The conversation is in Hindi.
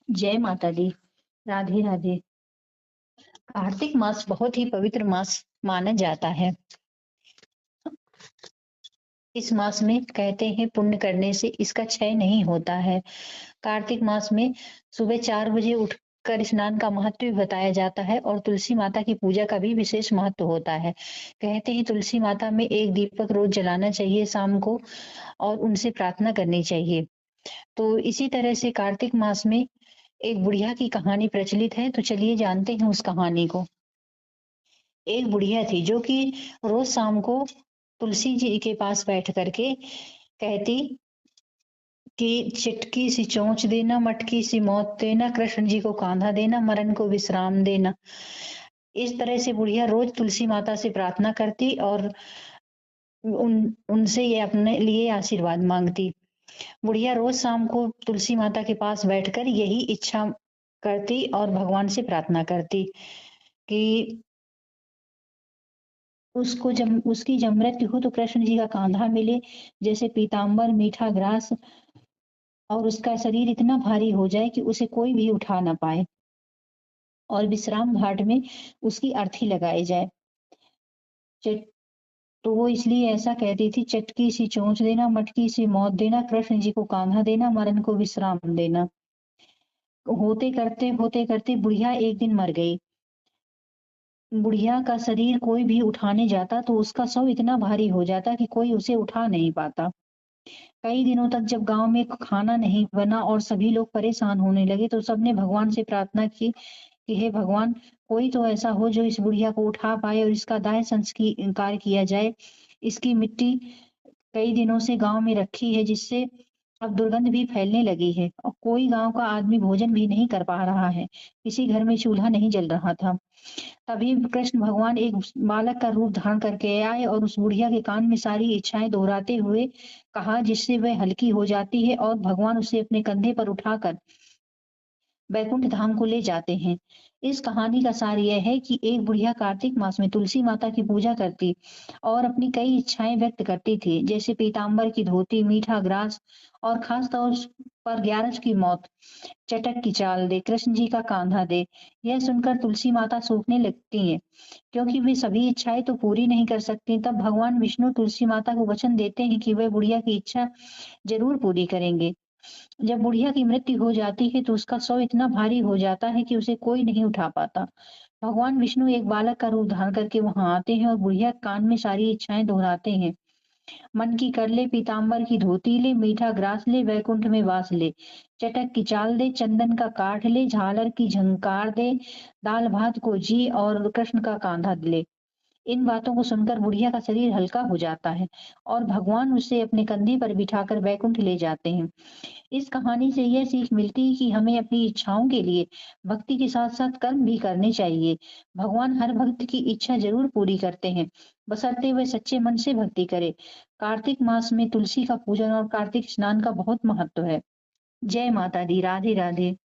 जय माता दी। राधे राधे। कार्तिक मास बहुत ही पवित्र मास माना जाता है। इस मास में कहते हैं पुण्य करने से इसका क्षय नहीं होता है। कार्तिक मास में सुबह 4 बजे उठकर स्नान का महत्व भी बताया जाता है और तुलसी माता की पूजा का भी विशेष महत्व होता है। कहते हैं तुलसी माता में एक दीपक रोज जलाना चाहिए शाम को और उनसे प्रार्थना करनी चाहिए। तो इसी तरह से कार्तिक मास में एक बुढ़िया की कहानी प्रचलित है, तो चलिए जानते हैं उस कहानी को। एक बुढ़िया थी जो कि रोज शाम को तुलसी जी के पास बैठ करके कहती कि चिटकी सी चोंच देना, मटकी सी मौत देना, कृष्ण जी को कांधा देना, मरण को विश्राम देना। इस तरह से बुढ़िया रोज तुलसी माता से प्रार्थना करती और उनसे ये अपने लिए आशीर्वाद मांगती। बुढ़िया रोज शाम को तुलसी माता के पास बैठकर यही इच्छा करती और भगवान से प्रार्थना करती कि उसकी जब मृत्यु हो तो कृष्ण जी का कांधा मिले, जैसे पीताम्बर मीठा ग्रास, और उसका शरीर इतना भारी हो जाए कि उसे कोई भी उठा ना पाए और विश्राम घाट में उसकी अर्थी लगाई जाए। चट तो वो इसलिए ऐसा कहती थी, चटकी सी चोंच देना, मटकी सी मौत देना, कृष्ण जी को कांधा देना, मरण को विश्राम देना। होते करते बुढ़िया एक दिन मर गई। बुढ़िया का शरीर कोई भी उठाने जाता तो उसका शव इतना भारी हो जाता कि कोई उसे उठा नहीं पाता। कई दिनों तक जब गांव में खाना नहीं बना और सभी लोग परेशान होने लगे तो सबने भगवान से प्रार्थना की कि हे भगवान, कोई तो ऐसा हो जो इस बुढ़िया को उठा पाए और इसका दाह संस्कार किया जाए। इसकी मिट्टी कई दिनों से गांव में रखी है, जिससे अब दुर्गंध भी फैलने लगी है और कोई गांव का आदमी भोजन भी नहीं कर पा रहा है। किसी घर में चूल्हा नहीं जल रहा था। तभी कृष्ण भगवान एक बालक का रूप धारण करके आए और उस बुढ़िया के कान में सारी इच्छाएं दोहराते हुए कहा, जिससे वह हल्की हो जाती है और भगवान उसे अपने कंधे पर उठाकर बैकुंठ धाम को ले जाते हैं। इस कहानी का सार यह है कि एक बुढ़िया कार्तिक मास में तुलसी माता की पूजा करती और अपनी कई इच्छाएं व्यक्त करती थी, जैसे पीताम्बर की धोती, मीठा ग्रास और खास तौर पर ग्यारस की मौत, चटक की चाल दे, कृष्ण जी का कांधा दे। यह सुनकर तुलसी माता सूखने लगती हैं, क्योंकि वे सभी इच्छाएं तो पूरी नहीं कर सकती। तब भगवान विष्णु तुलसी माता को वचन देते हैं कि वह बुढ़िया की इच्छा जरूर पूरी करेंगे। जब बुढ़िया की मृत्यु हो जाती है तो उसका शव इतना भारी हो जाता है कि उसे कोई नहीं उठा पाता। भगवान विष्णु एक बालक का रूप धारण करके वहां आते हैं और बुढ़िया के कान में सारी इच्छाएं दोहराते हैं। मन की कर ले, पीताम्बर की धोती ले, मीठा ग्रास ले, वैकुंठ में वास ले, चटक की चाल दे, चंदन का काठ ले, झालर की झंकार दे, दाल भात को जी और कृष्ण का कांधा ले। इन बातों को सुनकर बुढ़िया का शरीर हल्का हो जाता है और भगवान उसे अपने कंधे पर बिठाकर वैकुंठ ले जाते हैं। इस कहानी से यह सीख मिलती है कि हमें अपनी इच्छाओं के लिए भक्ति के साथ साथ कर्म भी करने चाहिए। भगवान हर भक्त की इच्छा जरूर पूरी करते हैं, बशर्ते वह सच्चे मन से भक्ति करे। कार्तिक मास में तुलसी का पूजन और कार्तिक स्नान का बहुत महत्व है। जय माता दी। राधे राधे।